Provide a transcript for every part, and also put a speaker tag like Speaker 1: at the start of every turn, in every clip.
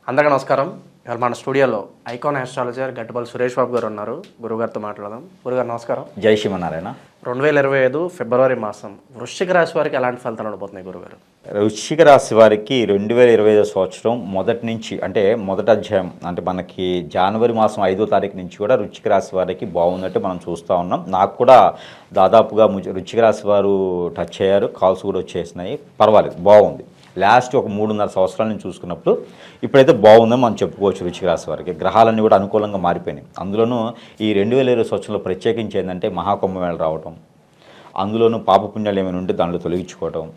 Speaker 1: అందరికీ నమస్కారం. ఇవాళ మన స్టూడియోలో ఐకాన్ ఆస్ట్రాలజర్ గట్టుపల్లి సురేష్ బాబు గారు ఉన్నారు. గురుగారితో మాట్లాడదాం. గురుగారు నమస్కారం.
Speaker 2: జై శ్రీమన్నారాయణ.
Speaker 1: 2025 ఫిబ్రవరి మాసం వృశ్చిక రాశి వారికి ఎలాంటి ఫలితాలు ఉండబోతున్నాయి గురుగారు?
Speaker 2: వృశ్చిక రాశి వారికి 2025 సంవత్సరం మొదటి నుంచి అంటే మొదటి అధ్యాయం అంటే మనకి జనవరి మాసం 5వ తారీఖు నుంచి కూడా వృశ్చిక రాశి వారికి బాగున్నట్టు మనం చూస్తూ ఉన్నాం. నాకు కూడా దాదాపుగా వృశ్చిక రాశి వారు టచ్ అయ్యారు, కాల్స్ కూడా వచ్చేసినాయి. పర్వాలేదు, బాగుంది. లాస్ట్ ఒక 3.5 సంవత్సరాల నుంచి చూసుకున్నప్పుడు ఇప్పుడైతే బాగుందని మనం చెప్పుకోవచ్చు. వృశ్చిక రాశి వారికి గ్రహాలన్నీ కూడా అనుకూలంగా మారిపోయినాయి. అందులోనూ ఈ 2020 సంవత్సరంలో ప్రత్యేకించి ఏంటంటే మహాకుంభమేళ రావటం, అందులోనూ పాపపుణ్యాలు ఏమైనా ఉంటే దాంట్లో తొలగించుకోవటం,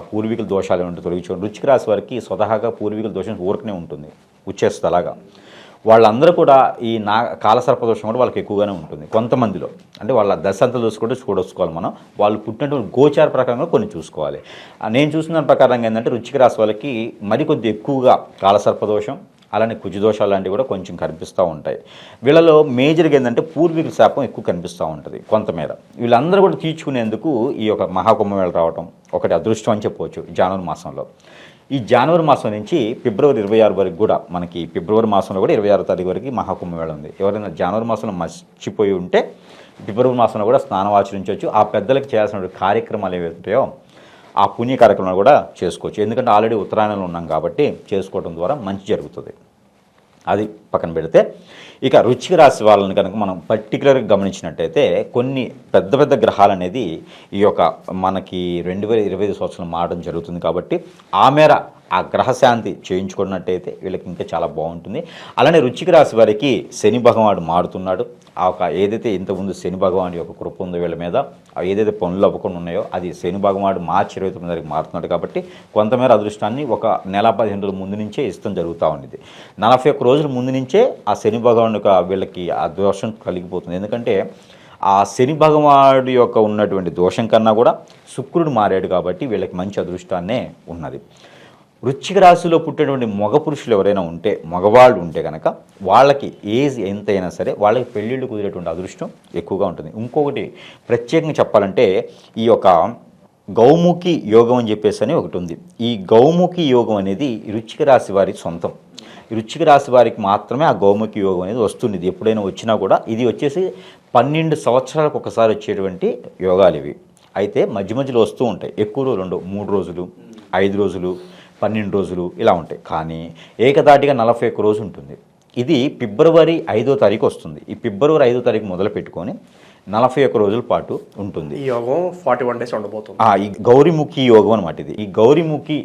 Speaker 2: పూర్వీకుల దోషాలు ఏమైనా తొలగించుకోవడం. వృశ్చిక రాశి వారికి స్వతహాగా పూర్వీకుల దోషం ఊరకనే ఉంటుంది, వచ్చేస్తుంది. అలాగా వాళ్ళందరూ కూడా ఈ కాలసర్ప దోషం కూడా వాళ్ళకి ఎక్కువగానే ఉంటుంది కొంతమందిలో. అంటే వాళ్ళ దశంతా చూసుకోవాలి మనం. వాళ్ళు పుట్టినటువంటి గోచార ప్రకారంగా కొన్ని చూసుకోవాలి. నేను చూసిన ప్రకారంగా ఏంటంటే వృశ్చిక రాశి వాళ్ళకి మరికొద్ది ఎక్కువగా కాలసర్ప దోషం, అలానే కుజదోషాలు లాంటివి కూడా కొంచెం కనిపిస్తూ ఉంటాయి. వీళ్ళలో మేజర్గా ఏంటంటే పూర్వీకుల శాపం ఎక్కువ కనిపిస్తూ ఉంటుంది కొంతమేర. వీళ్ళందరూ కూడా తీర్చుకునేందుకు ఈ యొక్క మహాకుంభమేళ రావటం ఒకటి అదృష్టం అని చెప్పవచ్చు. జనవరి మాసంలో, ఈ జనవరి మాసం నుంచి ఫిబ్రవరి 26 వరకు కూడా మనకి ఫిబ్రవరి మాసంలో కూడా 26వ తారీఖు వరకు మహాకుంభమేళ ఉంది. ఎవరైనా జనవరి మాసంలో మర్చిపోయి ఉంటే ఫిబ్రవరి మాసంలో కూడా స్నానం ఆచరించవచ్చు. ఆ పెద్దలకు చేయాల్సిన కార్యక్రమాలు ఏవి ఉంటాయో ఆ పుణ్య కార్యక్రమాలు కూడా చేసుకోవచ్చు. ఎందుకంటే ఆల్రెడీ ఉత్తరాయణంలో ఉన్నాం కాబట్టి చేసుకోవడం ద్వారా మంచి జరుగుతుంది. అది పక్కన పెడితే ఇక వృశ్చిక రాశి వాళ్ళని కనుక మనం పర్టికులర్గా గమనించినట్టయితే కొన్ని పెద్ద పెద్ద గ్రహాలు అనేది ఈ యొక్క మనకి 2025 సంవత్సరం మారడం జరుగుతుంది. కాబట్టి ఆ మేర ఆ గ్రహశాంతి చేయించుకున్నట్టయితే వీళ్ళకి ఇంకా చాలా బాగుంటుంది. అలానే వృశ్చిక రాశి వారికి శని భగవానుడు మారుతున్నాడు. ఆ ఒక ఏదైతే ఇంతకుముందు శని భగవానుడి యొక్క కృప ఉందో వీళ్ళ మీద, ఏదైతే పనులు అవ్వకుండా ఉన్నాయో అది శని భగవానుడు మార్చి 29 తారీఖు మారుతున్నాడు. కాబట్టి కొంతమేర అదృష్టాన్ని ఒక నెల 15 రోజుల ముందు నుంచే ఇష్టం జరుగుతూ ఉండేది. 41 రోజుల ముందు నుంచే ఆ శని భగవానుడు వీళ్ళకి ఆ దోషం కలిగిపోతుంది. ఎందుకంటే ఆ శని భగవానుడి యొక్క ఉన్నటువంటి దోషం కన్నా కూడా శుక్రుడు మారాడు కాబట్టి వీళ్ళకి మంచి అదృష్టాన్నే ఉన్నది. వృశ్చిక రాశిలో పుట్టినటువంటి మగ పురుషులు ఎవరైనా ఉంటే, మగవాళ్ళు ఉంటే కనుక వాళ్ళకి ఏజ్ ఎంతైనా సరే వాళ్ళకి పెళ్ళిళ్ళు కుదిరేటువంటి అదృష్టం ఎక్కువగా ఉంటుంది. ఇంకొకటి ప్రత్యేకంగా చెప్పాలంటే ఈ యొక్క గౌముఖి యోగం అని చెప్పేసి అని ఒకటి ఉంది. ఈ గౌముఖి యోగం అనేది వృశ్చిక రాశి వారికి సొంతం. వృశ్చిక రాశి వారికి మాత్రమే ఆ గౌముఖి యోగం అనేది వస్తుంది. ఇది ఎప్పుడైనా వచ్చినా కూడా ఇది వచ్చేసి 12 సంవత్సరాలకు ఒకసారి వచ్చేటువంటి యోగాలు ఇవి. అయితే మధ్య మధ్యలో వస్తూ ఉంటాయి. ఎక్కువ రోజులు ఉండవు, 3 రోజులు, 5 రోజులు, 12 రోజులు ఇలా ఉంటాయి. కానీ ఏకదాటిగా 41 రోజు ఉంటుంది. ఇది ఫిబ్రవరి 5వ తారీఖు వస్తుంది. ఈ ఫిబ్రవరి 5వ తారీఖు మొదలు పెట్టుకొని 41 రోజుల పాటు ఉంటుంది.
Speaker 1: ఈ యోగం 41 డేస్ ఉండబోతుంది.
Speaker 2: ఈ గౌరీముఖి యోగం అనమాట ఇది. ఈ గౌరీముఖి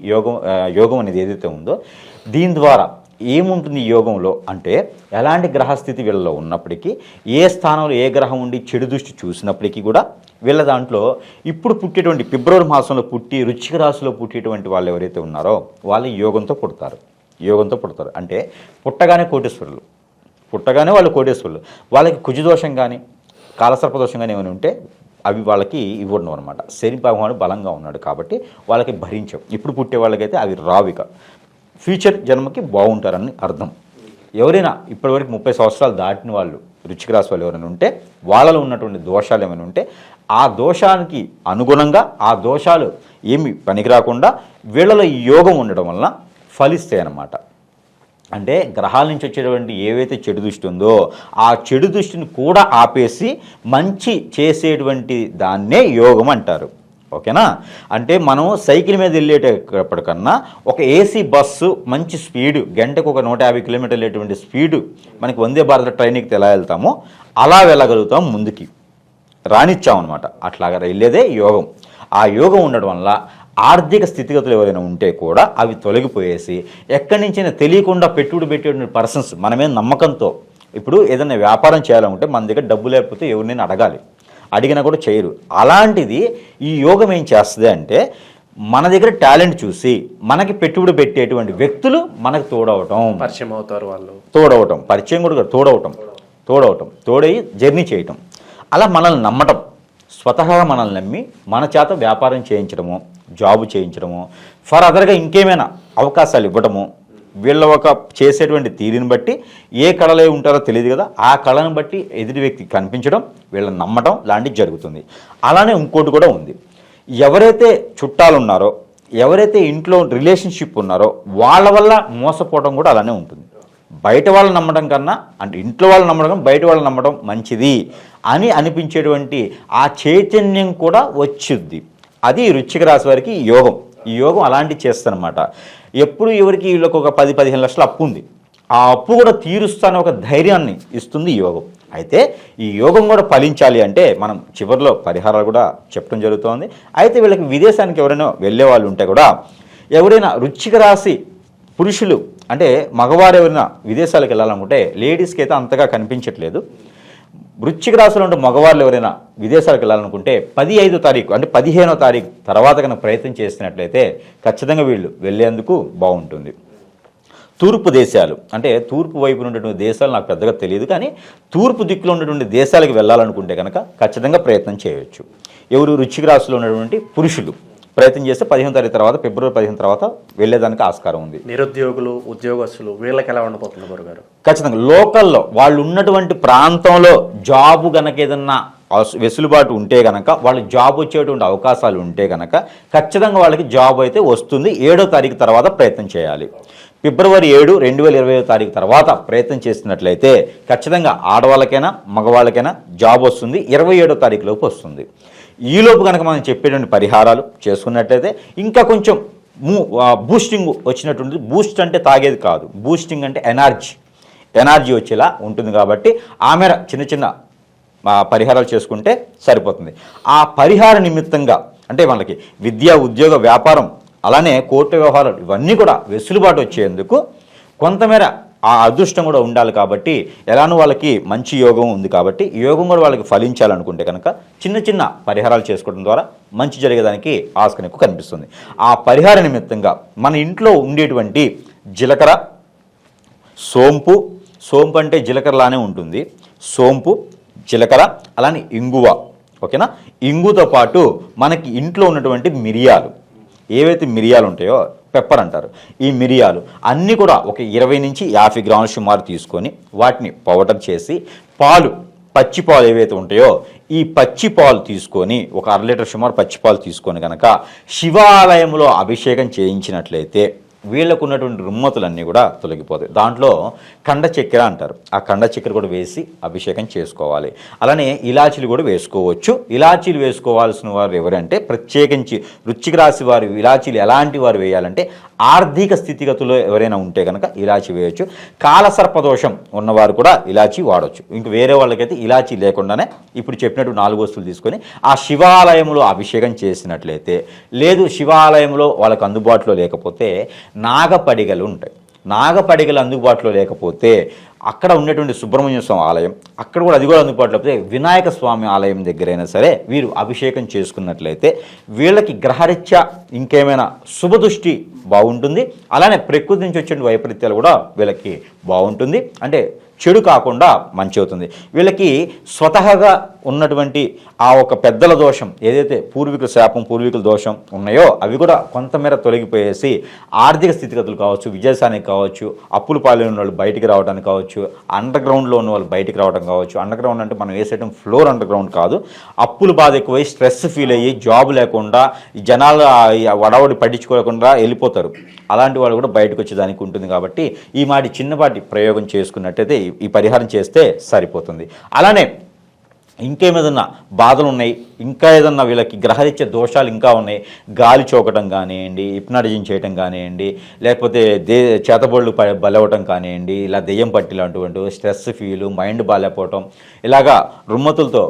Speaker 2: యోగం అనేది ఏదైతే ఉందో దీని ద్వారా ఏముంటుంది ఈ యోగంలో అంటే, ఎలాంటి గ్రహస్థితి వీళ్ళలో ఉన్నప్పటికీ, ఏ స్థానంలో ఏ గ్రహం ఉండి చెడు దృష్టి చూసినప్పటికీ కూడా వీళ్ళ దాంట్లో ఇప్పుడు పుట్టేటువంటి ఫిబ్రవరి మాసంలో పుట్టి వృశ్చిక రాశిలో పుట్టేటువంటి వాళ్ళు ఎవరైతే ఉన్నారో వాళ్ళు యోగంతో పుడతారు. అంటే పుట్టగానే వాళ్ళు కోటేశ్వరులు. వాళ్ళకి కుజదోషం కానీ కాలసర్పదోషం కానీ ఏమైనా ఉంటే అవి వాళ్ళకి ఇవ్వడం అనమాట. శని భగవానుడు బలంగా ఉన్నాడు కాబట్టి వాళ్ళకి భరించవు. ఇప్పుడు పుట్టే వాళ్ళకైతే అవి రావిక ఫ్యూచర్ జన్మకి బాగుంటారని అర్థం. ఎవరైనా ఇప్పటివరకు 30 సంవత్సరాలు దాటిన వాళ్ళు వృశ్చిక రాశి వాళ్ళు ఎవరైనా ఉంటే వాళ్ళలో ఉన్నటువంటి దోషాలు ఏమైనా ఉంటే ఆ దోషానికి అనుగుణంగా ఆ దోషాలు ఏమి పనికి రాకుండా వీళ్ళలో ఈ యోగం ఉండడం వలన ఫలిస్తాయి అన్నమాట. అంటే గ్రహాల నుంచి వచ్చేటువంటి ఏవైతే చెడు దృష్టి ఉందో ఆ చెడు దృష్టిని కూడా ఆపేసి మంచి చేసేటువంటి దాన్నే యోగం అంటారు. ఓకేనా? అంటే మనం సైకిల్ మీద వెళ్ళేటప్పటికన్నా ఒక ఏసీ బస్సు మంచి స్పీడు, గంటకు ఒక 150 కిలోమీటర్లు వెళ్ళేటువంటి స్పీడు మనకి వందే భారత ట్రైన్కి ఎలా వెళ్తామో అలా వెళ్ళగలుగుతాం, ముందుకి రానిచ్చామన్నమాట. అట్లాగా వెళ్ళేదే యోగం. ఆ యోగం ఉండడం వల్ల ఆర్థిక స్థితిగతులు ఎవరైనా ఉంటే కూడా అవి తొలగిపోయేసి ఎక్కడి నుంచైనా తెలియకుండా పెట్టుబడి పెట్టేటువంటి పర్సన్స్ మనమే నమ్మకంతో, ఇప్పుడు ఏదైనా వ్యాపారం చేయాలనుకుంటే మన దగ్గర డబ్బు లేకపోతే ఎవరినైనా అడిగినా కూడా చేయరు. అలాంటిది ఈ యోగం ఏం చేస్తుంది అంటే మన దగ్గర టాలెంట్ చూసి మనకి పెట్టుబడి పెట్టేటువంటి వ్యక్తులు మనకు పరిచయం అవుతారు. వాళ్ళు పరిచయం కూడా తోడయి జర్నీ చేయటం, అలా మనల్ని నమ్మటం, స్వతహాగా మనల్ని నమ్మి మన చేత వ్యాపారం చేయించడము, జాబు చేయించడము, ఫర్ అదర్గా ఇంకేమైనా అవకాశాలు ఇవ్వడము, వీళ్ళ ఒక చేసేటువంటి తీరుని బట్టి ఏ కళలో ఉంటారో తెలియదు కదా, ఆ కళను బట్టి ఎదుటి వ్యక్తికి కనిపించడం, వీళ్ళని నమ్మడం లాంటివి జరుగుతుంది. అలానే ఇంకోటి కూడా ఉంది. ఎవరైతే చుట్టాలు ఉన్నారో ఎవరైతే ఇంట్లో రిలేషన్షిప్ ఉన్నారో వాళ్ళ వల్ల మోసపోవడం కూడా అలానే ఉంటుంది. బయట వాళ్ళు నమ్మడం కన్నా, అంటే ఇంట్లో వాళ్ళు నమ్మడం కన్నా బయట వాళ్ళు నమ్మడం మంచిది అని అనిపించేటువంటి ఆ చైతన్యం కూడా వచ్చుద్ది. అది వృశ్చిక రాశి వారికి యోగం. ఈ యోగం అలాంటివి చేస్తానమాట. ఎప్పుడు ఎవరికి వీళ్ళకి ఒక 10-15 లక్షల అప్పు ఉంది, ఆ అప్పు కూడా తీరుస్తానే ఒక ధైర్యాన్ని ఇస్తుంది ఈ యోగం. అయితే ఈ యోగం కూడా ఫలించాలి అంటే మనం చివరిలో పరిహారాలు కూడా చెప్పడం జరుగుతోంది. అయితే వీళ్ళకి విదేశానికి ఎవరైనా వెళ్ళే వాళ్ళు ఉంటే కూడా, ఎవరైనా వృశ్చిక రాశి పురుషులు అంటే మగవారు ఎవరైనా విదేశాలకు వెళ్ళాలనుకుంటే, లేడీస్కి అయితే అంతగా కనిపించట్లేదు, వృశ్చిక రాశిలో ఉండే మగవాళ్ళు ఎవరైనా విదేశాలకు వెళ్ళాలనుకుంటే 15వ తారీఖు అంటే 15వ తారీఖు తర్వాత కనుక ప్రయత్నం చేసినట్లయితే ఖచ్చితంగా వీళ్ళు వెళ్ళేందుకు బాగుంటుంది. తూర్పు దేశాలు అంటే తూర్పు వైపు ఉన్నటువంటి దేశాలు నాకు పెద్దగా తెలియదు, కానీ తూర్పు దిక్కులో ఉన్నటువంటి దేశాలకు వెళ్ళాలనుకుంటే కనుక ఖచ్చితంగా ప్రయత్నం చేయవచ్చు. ఎవరు వృశ్చిక రాశిలో ఉన్నటువంటి పురుషులు ప్రయత్నం చేస్తే 15వ తారీఖు తర్వాత, ఫిబ్రవరి 15 తర్వాత వెళ్ళేదానికి ఆస్కారం ఉంది.
Speaker 1: నిరుద్యోగులు, ఉద్యోగస్తులు వీళ్ళకి ఎలా ఉండబోతుంది గురుగారు?
Speaker 2: ఖచ్చితంగా లోకల్లో వాళ్ళు ఉన్నటువంటి ప్రాంతంలో జాబు గనక ఏదన్నా వెసులుబాటు ఉంటే గనక, వాళ్ళు జాబ్ వచ్చేటువంటి అవకాశాలు ఉంటే గనక ఖచ్చితంగా వాళ్ళకి జాబ్ అయితే వస్తుంది. 7వ తారీఖు తర్వాత ప్రయత్నం చేయాలి. ఫిబ్రవరి 7, 2020 తారీఖు తర్వాత ప్రయత్నం చేసినట్లయితే ఖచ్చితంగా ఆడవాళ్ళకైనా మగవాళ్ళకైనా జాబ్ వస్తుంది. 27వ తారీఖు లోపు వస్తుంది. ఈలోపు కనుక మనం చెప్పేటువంటి పరిహారాలు చేసుకున్నట్లయితే ఇంకా కొంచెం బూస్టింగ్ వచ్చినటువంటి, బూస్ట్ అంటే తాగేది కాదు, బూస్టింగ్ అంటే ఎనర్జీ వచ్చేలా ఉంటుంది. కాబట్టి ఆ మేర చిన్న చిన్న పరిహారాలు చేసుకుంటే సరిపోతుంది. ఆ పరిహార నిమిత్తంగా అంటే మనకి విద్య, ఉద్యోగ, వ్యాపారం, అలానే కోర్టు వ్యవహారాలు ఇవన్నీ కూడా వెసులుబాటు వచ్చేందుకు కొంతమేర ఆ అదృష్టం కూడా ఉండాలి. కాబట్టి ఎలానో వాళ్ళకి మంచి యోగం ఉంది. కాబట్టి ఈ యోగం కూడా వాళ్ళకి ఫలించాలనుకుంటే కనుక చిన్న చిన్న పరిహారాలు చేసుకోవడం ద్వారా మంచి జరిగేదానికి ఆస్కారం ఎక్కువ కనిపిస్తుంది. ఆ పరిహార నిమిత్తంగా మన ఇంట్లో ఉండేటువంటి జీలకర్ర, సోంపు అంటే జీలకర్రలానే ఉంటుంది, సోంపు, జీలకర్ర, అలానే ఇంగువ, ఓకేనా. ఇంగుతో పాటు మనకి ఇంట్లో ఉన్నటువంటి మిరియాలు, ఏవైతే మిరియాలు ఉంటాయో పెప్పర్ అంటారు, ఈ మిరియాలు అన్నీ కూడా ఒక 20 నుంచి 50 గ్రాముల సుమారు తీసుకొని వాటిని పౌడర్ చేసి, పాలు, పచ్చి పాలు ఏవైతే ఉంటాయో ఈ పచ్చి పాలు తీసుకొని ఒక 1/2 లీటర్ సుమారు పచ్చి పాలు తీసుకొని కనుక శివాలయంలో అభిషేకం చేయించినట్లయితే వీళ్ళకు ఉన్నటువంటి రుమ్మతులన్నీ కూడా తొలగిపోతాయి. దాంట్లో కండ చక్కెర అంటారు, ఆ కండ చక్కెర కూడా వేసి అభిషేకం చేసుకోవాలి. అలానే ఇలాచీలు కూడా వేసుకోవచ్చు. ఇలాచీలు వేసుకోవాల్సిన వారు ఎవరంటే ప్రత్యేకించి వృశ్చిక రాశి వారు ఇలాచీలు ఎలాంటి వారు వేయాలంటే ఆర్థిక స్థితిగతుల్లో ఎవరైనా ఉంటే కనుక ఇలాచీ వేయచ్చు. కాలసర్పదోషం ఉన్నవారు కూడా ఇలాచీ వాడవచ్చు. ఇంక వేరే వాళ్ళకైతే ఇలాచీ లేకుండానే ఇప్పుడు చెప్పినట్టు 4 వస్తువులు తీసుకొని ఆ శివాలయంలో అభిషేకం చేసినట్లయితే, లేదు శివాలయంలో వాళ్ళకు అందుబాటులో లేకపోతే నాగపడిగలు ఉంటాయి, నాగపడిగలు అందుబాటులో లేకపోతే అక్కడ ఉన్నటువంటి సుబ్రహ్మణ్య స్వామి ఆలయం, అక్కడ కూడా అది కూడా అందుబాటులో లేకపోతే వినాయక స్వామి ఆలయం దగ్గరైనా సరే వీరు అభిషేకం చేసుకున్నట్లయితే వీళ్ళకి గ్రహరీత్యా ఇంకేమైనా శుభదృష్టి బాగుంటుంది. అలానే ప్రకృతి నుంచి వచ్చే వైపరీత్యాలు కూడా వీళ్ళకి బాగుంటుంది, అంటే చెడు కాకుండా మంచి అవుతుంది. వీళ్ళకి స్వతహాగా ఉన్నటువంటి ఆ ఒక పెద్దల దోషం ఏదైతే పూర్వీకుల శాపం, పూర్వీకుల దోషం ఉన్నాయో అవి కూడా కొంతమేర తొలగిపోయేసి ఆర్థిక స్థితిగతులు కావచ్చు, విజయసానికి కావచ్చు, అప్పులు పాలైన వాళ్ళు బయటికి రావడానికి కావచ్చు, అండర్ గ్రౌండ్లో ఉన్న వాళ్ళు బయటికి రావడం కావచ్చు. అండర్ గ్రౌండ్ అంటే మనం వేసేయడం ఫ్లోర్ అండర్ గ్రౌండ్ కాదు, అప్పులు బాధ ఎక్కువై స్ట్రెస్ ఫీల్ అయ్యి జాబ్ లేకుండా జనాలు వడవడి పట్టించుకోకుండా వెళ్ళిపోతారు. అలాంటి వాళ్ళు కూడా బయటకు వచ్చేదానికి ఉంటుంది. కాబట్టి ఈ మాటి చిన్నపాటి ప్రయోగం చేసుకున్నట్టయితే ఈ పరిహారం చేస్తే సరిపోతుంది. అలానే ఇంకేమేదన్నా బాధలు ఉన్నాయి, ఇంకా ఏదన్నా వీళ్ళకి గ్రహరీత్యా దోషాలు ఇంకా ఉన్నాయి, గాలి చోకటం కానివ్వండి, హిప్నాటిజం చేయటం కానివ్వండి, లేకపోతే చేతబొళ్ళు బలవటం కానివ్వండి, ఇలా దెయ్యం పట్టి లాంటివంటి స్ట్రెస్ ఫీలు, మైండ్ బాగాలేకపోవటం, ఇలాగా రుమ్మతులతో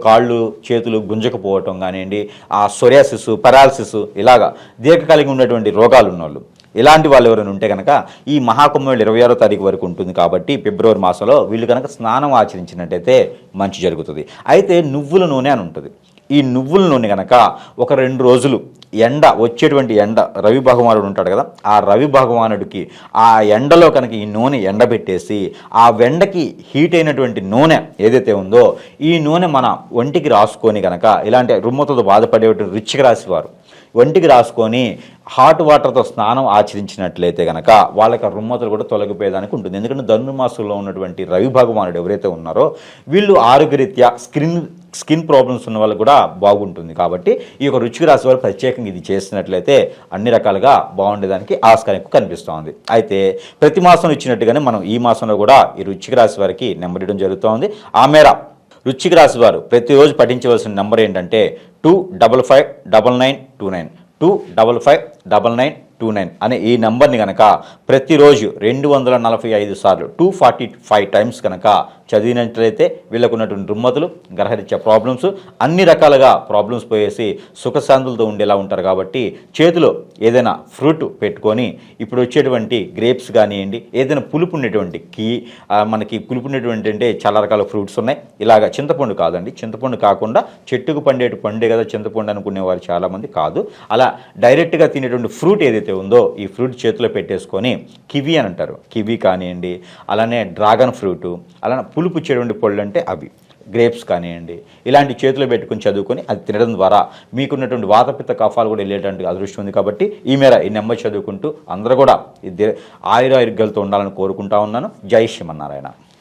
Speaker 2: కాళ్ళు చేతులు గుంజకపోవటం కానివ్వండి, ఆ సొరియాసిస్, పెరాలసిస్, ఇలాగా దీర్ఘకాలికంగా ఉన్నటువంటి రోగాలు ఉన్నవాళ్ళు, ఇలాంటి వాళ్ళు ఎవరైనా ఉంటే కనుక ఈ మహాకుంభమేళ 26వ తారీఖు వరకు ఉంటుంది. కాబట్టి ఫిబ్రవరి మాసంలో వీళ్ళు కనుక స్నానం ఆచరించినట్టయితే మంచి జరుగుతుంది. అయితే నువ్వుల నూనె అని ఉంటుంది. ఈ నువ్వుల నూనె కనుక ఒక 2 రోజులు వచ్చేటువంటి ఎండ రవి భగవానుడు ఉంటాడు కదా, ఆ రవి భగవానుడికి ఆ ఎండలో కనుక ఈ నూనె ఎండబెట్టేసి ఆ వెండకి హీట్ అయినటువంటి నూనె ఏదైతే ఉందో ఈ నూనె మన ఒంటికి రాసుకొని కనుక ఇలాంటి రుమ్మతో బాధపడేటువంటి వృశ్చిక రాశి వారు ఒంటికి రాసుకొని హాట్ వాటర్తో స్నానం ఆచరించినట్లయితే కనుక వాళ్ళకి రుమ్మతులు కూడా తొలగిపోయేదానికి ఉంటుంది. ఎందుకంటే ధనుర్మాసంలో ఉన్నటువంటి రవి భగవానుడు ఎవరైతే ఉన్నారో వీళ్ళు ఆరోగ్యరీత్యా స్కిన్ ప్రాబ్లమ్స్ ఉన్న వాళ్ళకి కూడా బాగుంటుంది. కాబట్టి ఈ యొక్క వృశ్చిక రాశి వారు ప్రత్యేకంగా ఇది చేసినట్లయితే అన్ని రకాలుగా బాగుండేదానికి ఆస్కారం ఎక్కువ కనిపిస్తోంది. అయితే ప్రతి మాసం ఇచ్చినట్టుగానే మనం ఈ మాసంలో కూడా ఈ వృశ్చిక రాశి వారికి నెంబర్ ఇవ్వడం జరుగుతోంది. ఆ మేర వృశ్చిక రాశి వారు ప్రతిరోజు పఠించవలసిన నెంబర్ ఏంటంటే 2559929 2559929 అనే ఈ నెంబర్ని కనుక ప్రతిరోజు 245 సార్లు 245 టైమ్స్ కనుక చదివినట్లయితే వీళ్ళకు ఉన్నటువంటి రుమ్మతులు, గ్రహరీత్యా ప్రాబ్లమ్స్, అన్ని రకాలుగా ప్రాబ్లమ్స్ పోయేసి సుఖశాంతులతో ఉండేలా ఉంటారు. కాబట్టి చేతిలో ఏదైనా ఫ్రూట్ పెట్టుకొని ఇప్పుడు వచ్చేటువంటి గ్రేప్స్ కానివ్వండి, ఏదైనా పులుపు ఉండేటువంటి మనకి పులుపు ఉండేటువంటి అంటే చాలా రకాల ఫ్రూట్స్ ఉన్నాయి. ఇలాగ చింతపండు కాదండి, చింతపండు కాకుండా చెట్టుకు పండే కదా చింతపండు అనుకునేవారు చాలామంది కాదు. అలా డైరెక్ట్గా తినేటువంటి ఫ్రూట్ ఏదైతే ఉందో ఈ ఫ్రూట్ చేతిలో పెట్టేసుకొని కివి అని అంటారు, కివి కానివ్వండి, అలానే డ్రాగన్ ఫ్రూటు, అలానే పులుపు ఇచ్చేటువంటి పళ్ళు అంటే అవి గ్రేప్స్ కానివ్వండి, ఇలాంటి చేతిలో పెట్టుకుని చదువుకొని అది తినడం ద్వారా మీకున్నటువంటి వాతపిత్త కఫాలు కూడా వెళ్ళేటువంటి అదృష్టం ఉంది. కాబట్టి ఈ మేర ఈ నెంబర్ చదువుకుంటూ అందరూ కూడా ఆయురారోగ్యాలతో ఉండాలని కోరుకుంటా ఉన్నాను. జై శ్రీమన్నారాయణ.